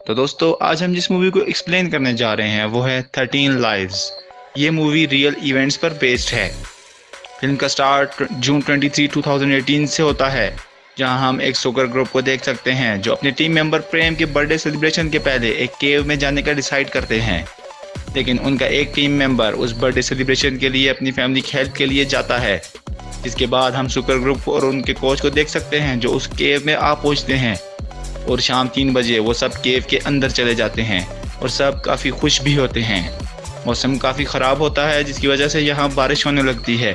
तो दोस्तों आज हम जिस मूवी को एक्सप्लेन करने जा रहे हैं वो है 13 लाइव्स। ये मूवी रियल इवेंट्स पर बेस्ड है। फिल्म का स्टार्ट जून 23, 2018 से होता है, जहां हम एक सोकर ग्रुप को देख सकते हैं जो अपने टीम मेंबर प्रेम के बर्थडे सेलिब्रेशन के पहले एक केव में जाने का डिसाइड करते हैं। लेकिन उनका एक टीम मेंबर उस बर्थडे सेलिब्रेशन के लिए अपनी फैमिली की हेल्प के लिए जाता है। जिसके बाद हम सुपर ग्रुप और उनके कोच को देख सकते हैं जो उस केव में आ पहुंचते हैं और शाम 3 बजे वो सब केव के अंदर चले जाते हैं और सब काफ़ी खुश भी होते हैं। मौसम काफ़ी ख़राब होता है जिसकी वजह से यहाँ बारिश होने लगती है।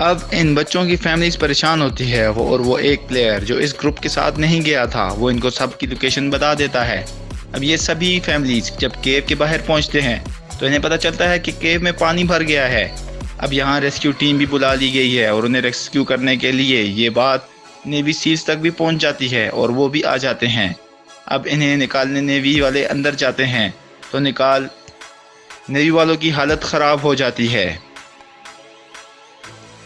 अब इन बच्चों की फैमिलीज परेशान होती है वो एक प्लेयर जो इस ग्रुप के साथ नहीं गया था वो इनको सब की लोकेशन बता देता है। अब ये सभी फैमिलीज जब केव के बाहर पहुँचते हैं तो इन्हें पता चलता है कि केव में पानी भर गया है। अब यहाँ रेस्क्यू टीम भी बुला ली गई है और उन्हें रेस्क्यू करने के लिए ये बात नेवी सील्स तक भी पहुंच जाती है और वो भी आ जाते हैं। अब इन्हें निकालने नेवी वाले अंदर जाते हैं तो नेवी वालों की हालत ख़राब हो जाती है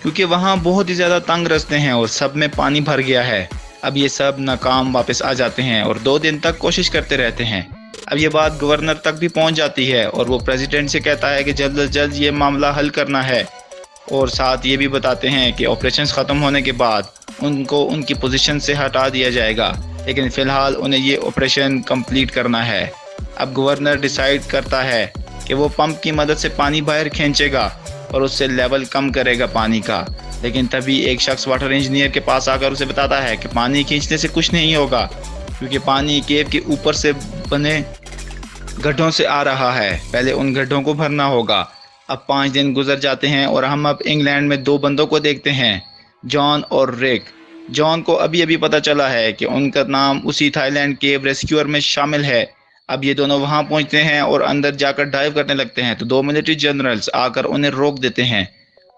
क्योंकि वहाँ बहुत ही ज़्यादा तंग रास्ते हैं और सब में पानी भर गया है। अब ये सब नाकाम वापस आ जाते हैं और 2 दिन तक कोशिश करते रहते हैं। अब ये बात गवर्नर तक भी पहुँच जाती है और वो प्रेसिडेंट से कहता है कि जल्द से जल्द ये मामला हल करना है और साथ ये भी बताते हैं कि ऑपरेशंस ख़त्म होने के बाद उनको उनकी पोजीशन से हटा दिया जाएगा, लेकिन फ़िलहाल उन्हें ये ऑपरेशन कंप्लीट करना है। अब गवर्नर डिसाइड करता है कि वो पंप की मदद से पानी बाहर खींचेगा और उससे लेवल कम करेगा पानी का। लेकिन तभी एक शख्स वाटर इंजीनियर के पास आकर उसे बताता है कि पानी खींचने से कुछ नहीं होगा क्योंकि पानी केव के ऊपर से बने गड्ढों से आ रहा है, पहले उन गड्ढों को भरना होगा। अब 5 दिन गुजर जाते हैं और हम अब इंग्लैंड में 2 बंदों को देखते हैं, जॉन और रिक। जॉन को अभी अभी पता चला है कि उनका नाम उसी थाईलैंड केव रेस्क्यूअर में शामिल है। अब ये दोनों वहां पहुंचते हैं और अंदर जाकर डाइव करने लगते हैं तो 2 मिलिट्री जनरल्स आकर उन्हें रोक देते हैं।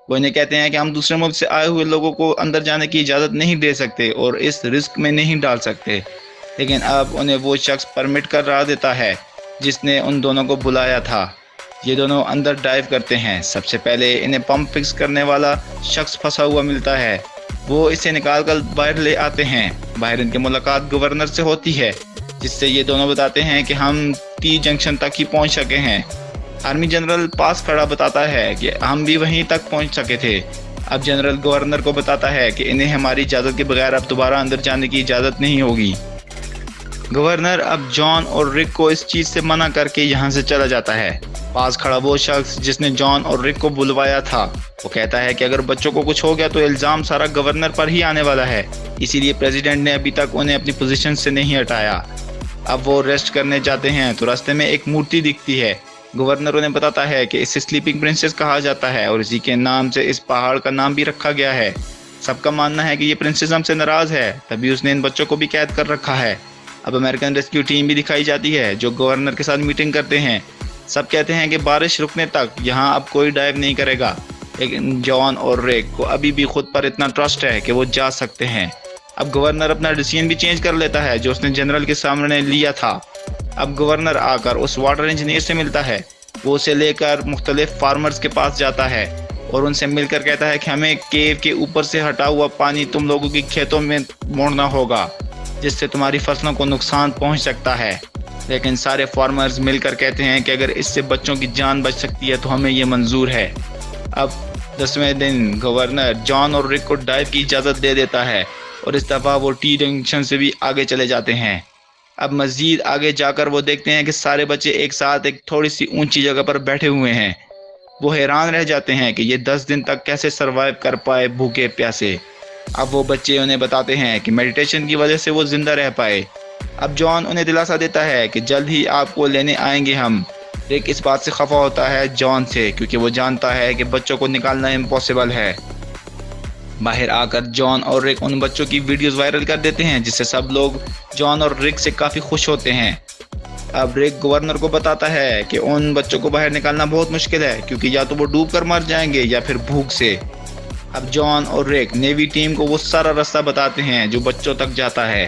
वो इन्हें कहते हैं कि हम दूसरे मुल्क से आए हुए लोगों को अंदर जाने की इजाज़त नहीं दे सकते और इस रिस्क में नहीं डाल सकते। लेकिन अब उन्हें वो शख्स परमिट करा देता है जिसने उन दोनों को बुलाया था। ये दोनों अंदर डाइव करते हैं। सबसे पहले इन्हें पंप फिक्स करने वाला शख्स फंसा हुआ मिलता है, वो इसे निकाल कर बाहर ले आते हैं। बाहर इनकी मुलाकात गवर्नर से होती है जिससे ये दोनों बताते हैं कि हम टी जंक्शन तक ही पहुंच सके हैं। आर्मी जनरल पास खड़ा बताता है कि हम भी वहीं तक पहुंच सके थे। अब जनरल गवर्नर को बताता है कि इन्हें हमारी इजाज़त के बगैर अब दोबारा अंदर जाने की इजाज़त नहीं होगी। गवर्नर अब जॉन और रिक को इस चीज़ से मना करके यहाँ से चला जाता है। पास खड़ा वो शख्स जिसने जॉन और रिक को बुलवाया था वो कहता है कि अगर बच्चों को कुछ हो गया तो इल्ज़ाम सारा गवर्नर पर ही आने वाला है, इसीलिए प्रेसिडेंट ने अभी तक उन्हें अपनी पोजीशन से नहीं हटाया। अब वो रेस्ट करने जाते हैं तो रास्ते में एक मूर्ति दिखती है। गवर्नर उन्हें बताता है कि इसे स्लीपिंग प्रिंसेस कहा जाता है और इसी के नाम से इस पहाड़ का नाम भी रखा गया है। सबका मानना है कि ये प्रिंसेस हमसे नाराज़ है, तभी उसने इन बच्चों को भी कैद कर रखा है। अब अमेरिकन रेस्क्यू टीम भी दिखाई जाती है जो गवर्नर के साथ मीटिंग करते हैं। सब कहते हैं कि बारिश रुकने तक यहाँ अब कोई डाइव नहीं करेगा, लेकिन जॉन और रिक को अभी भी खुद पर इतना ट्रस्ट है कि वो जा सकते हैं। अब गवर्नर अपना डिसीजन भी चेंज कर लेता है जो उसने जनरल के सामने लिया था। अब गवर्नर आकर उस वाटर इंजीनियर से मिलता है, वो उसे लेकर मुख्तलिफ फार्मर्स के पास जाता है और उनसे मिलकर कहता है कि हमें केव के ऊपर से हटा हुआ पानी तुम लोगों के खेतों में मोड़ना होगा जिससे तुम्हारी फसलों को नुकसान पहुंच सकता है। लेकिन सारे फार्मर्स मिलकर कहते हैं कि अगर इससे बच्चों की जान बच सकती है तो हमें ये मंजूर है। अब 10वें दिन गवर्नर जॉन और रिक को डाइव की इजाज़त दे देता है और इस दफ़ा वो टी जंक्शन से भी आगे चले जाते हैं। अब मज़ीद आगे जाकर वो देखते हैं कि सारे बच्चे एक साथ एक थोड़ी सी ऊंची जगह पर बैठे हुए हैं। वो हैरान रह जाते हैं कि ये 10 दिन तक कैसे सरवाइव कर पाए भूखे प्यासे। अब वो बच्चे उन्हें बताते हैं कि मेडिटेशन की वजह से वो जिंदा रह पाए। अब जॉन उन्हें दिलासा देता है कि जल्द ही आपको लेने आएंगे हम। रिक इस बात से खफा होता है जॉन से क्योंकि वो जानता है कि बच्चों को निकालना इम्पॉसिबल है। बाहर आकर जॉन और रिक उन बच्चों की वीडियोस वायरल कर देते हैं जिससे सब लोग जॉन और रिक से काफ़ी खुश होते हैं। अब रिक गवर्नर को बताता है कि उन बच्चों को बाहर निकालना बहुत मुश्किल है क्योंकि या तो वो डूब कर मर जाएंगे या फिर भूख से। अब जॉन और रिक नेवी टीम को वो सारा रास्ता बताते हैं जो बच्चों तक जाता है।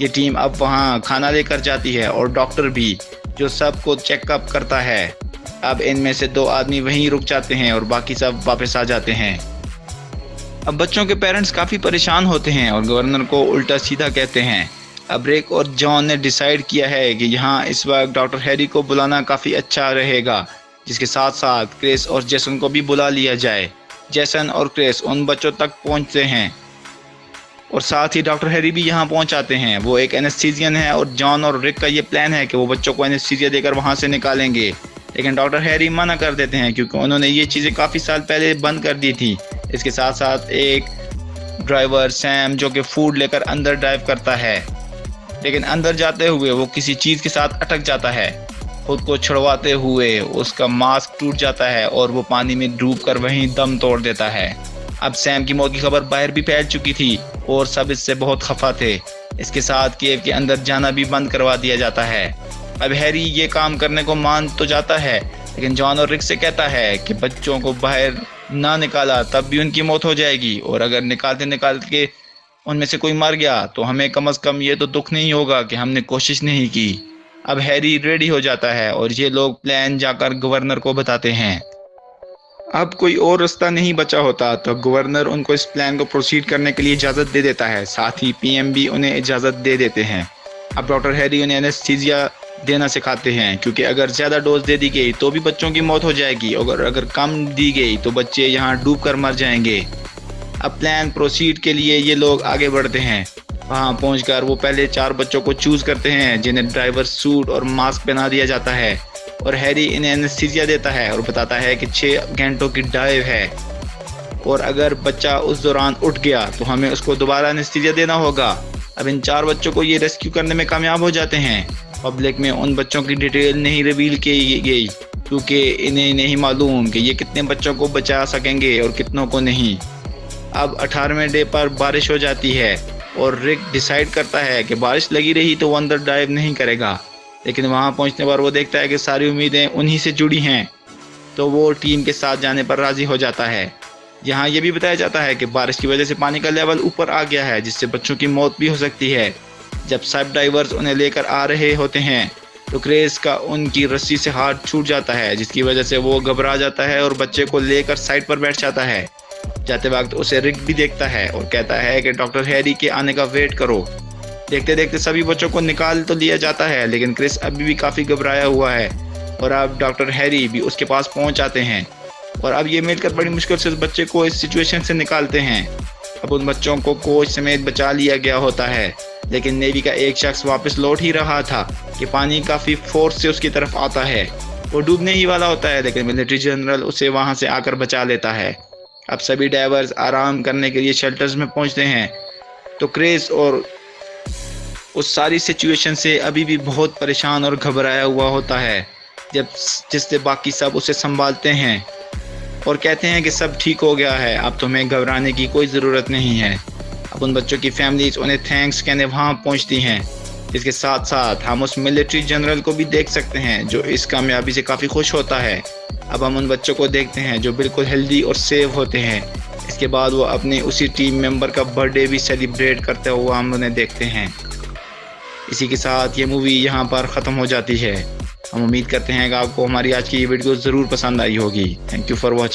ये टीम अब वहाँ खाना लेकर जाती है और डॉक्टर भी जो सबको चेकअप करता है। अब इनमें से 2 आदमी वहीं रुक जाते हैं और बाकी सब वापस आ जाते हैं। अब बच्चों के पेरेंट्स काफ़ी परेशान होते हैं और गवर्नर को उल्टा सीधा कहते हैं। अब रिक और जॉन ने डिसाइड किया है कि यहाँ इस वक्त डॉक्टर हैरी को बुलाना काफ़ी अच्छा रहेगा, जिसके साथ साथ क्रिस और जेसन को भी बुला लिया जाए। जेसन और क्रिस उन बच्चों तक पहुँचते हैं और साथ ही डॉक्टर हैरी भी यहाँ पहुँच आते हैं। वो एक एनेस्थीसियन है और जॉन और रिक का ये प्लान है कि वो बच्चों को एनेस्थीसिया देकर वहाँ से निकालेंगे, लेकिन डॉक्टर हैरी मना कर देते हैं क्योंकि उन्होंने ये चीज़ें काफ़ी साल पहले बंद कर दी थी। इसके साथ साथ एक ड्राइवर सैम जो कि फूड लेकर अंदर ड्राइव करता है, लेकिन अंदर जाते हुए वो किसी चीज़ के साथ अटक जाता है। खुद को छुड़वाते हुए उसका मास्क टूट जाता है और वो पानी में डूबकर वहीं दम तोड़ देता है। अब सैम की मौत की खबर बाहर भी फैल चुकी थी और सब इससे बहुत खफा थे। इसके साथ केव के अंदर जाना भी बंद करवा दिया जाता है। अब हैरी ये काम करने को मान तो जाता है, लेकिन जॉन और रिक से कहता है कि बच्चों को बाहर ना निकाला तब भी उनकी मौत हो जाएगी, और अगर निकालते निकालते के उनमें से कोई मर गया तो हमें कम से कम ये तो दुख नहीं होगा कि हमने कोशिश नहीं की। अब हैरी रेडी हो जाता है और ये लोग प्लान जाकर गवर्नर को बताते हैं। अब कोई और रास्ता नहीं बचा होता तो गवर्नर उनको इस प्लान को प्रोसीड करने के लिए इजाज़त दे देता है। साथ ही पीएम भी उन्हें इजाज़त दे देते हैं। अब डॉक्टर हैरी उन्हें एनेस्थीसिया देना सिखाते हैं, क्योंकि अगर ज़्यादा डोज दे दी गई तो भी बच्चों की मौत हो जाएगी और अगर कम दी गई तो बच्चे यहाँ डूब कर मर जाएंगे। अब प्लान प्रोसीड के लिए ये लोग आगे बढ़ते हैं। वहाँ पहुँचकर वो पहले 4 बच्चों को चूज़ करते हैं जिन्हें ड्राइवर सूट और मास्क पहना दिया जाता है, और हैरी इन्हें एनेस्थीसिया देता है और बताता है कि 6 घंटों की ड्राइव है और अगर बच्चा उस दौरान उठ गया तो हमें उसको दोबारा एनेस्थीसिया देना होगा। अब इन 4 बच्चों को ये रेस्क्यू करने में कामयाब हो जाते हैं। पब्लिक में उन बच्चों की डिटेल नहीं रिवील की गई क्योंकि इन्हें नहीं मालूम कि ये कितने बच्चों को बचा सकेंगे और कितनों को नहीं। अब 18वें डे पर बारिश हो जाती है और रिक डिसाइड करता है कि बारिश लगी रही तो वो अंदर डाइव नहीं करेगा, लेकिन वहां पहुंचने पर वो देखता है कि सारी उम्मीदें उन्हीं से जुड़ी हैं, तो वो टीम के साथ जाने पर राज़ी हो जाता है। यहाँ ये भी बताया जाता है कि बारिश की वजह से पानी का लेवल ऊपर आ गया है, जिससे बच्चों की मौत भी हो सकती है। जब सब डाइवर्स उन्हें लेकर आ रहे होते हैं तो क्रेस का उनकी रस्सी से हाथ छूट जाता है, जिसकी वजह से वो घबरा जाता है और बच्चे को लेकर साइड पर बैठ जाता है। जाते वक्त उसे रिक भी देखता है और कहता है कि डॉक्टर हैरी के आने का वेट करो। देखते देखते सभी बच्चों को निकाल तो लिया जाता है, लेकिन क्रिस अभी भी काफ़ी घबराया हुआ है और अब डॉक्टर हैरी भी उसके पास पहुंच आते हैं और अब ये मिलकर बड़ी मुश्किल से उस बच्चे को इस सिचुएशन से निकालते हैं। अब उन बच्चों को कोच समेत बचा लिया गया होता है, लेकिन नेवी का एक शख्स वापस लौट ही रहा था कि पानी काफ़ी फोर्स से उसकी तरफ आता है। वो डूबने ही वाला होता है, लेकिन मिलिट्री जनरल उसे वहाँ से आकर बचा लेता है। अब सभी डाइवर्स आराम करने के लिए शेल्टर्स में पहुँचते हैं तो क्रिस और उस सारी सिचुएशन से अभी भी बहुत परेशान और घबराया हुआ होता है, जिससे बाकी सब उसे संभालते हैं और कहते हैं कि सब ठीक हो गया है, अब तुम्हें घबराने की कोई ज़रूरत नहीं है। अब उन बच्चों की फैमिलीज उन्हें थैंक्स कहने वहाँ पहुँचती हैं। इसके साथ साथ हम उस मिलिट्री जनरल को भी देख सकते हैं जो इस कामयाबी से काफ़ी खुश होता है। अब हम उन बच्चों को देखते हैं जो बिल्कुल हेल्दी और सेफ होते हैं। इसके बाद वो अपने उसी टीम मेंबर का बर्थडे भी सेलिब्रेट करते हुए हम उन्हें देखते हैं। इसी के साथ ये मूवी यहाँ पर ख़त्म हो जाती है। हम उम्मीद करते हैं कि आपको हमारी आज की ये वीडियो ज़रूर पसंद आई होगी। Thank you for watching.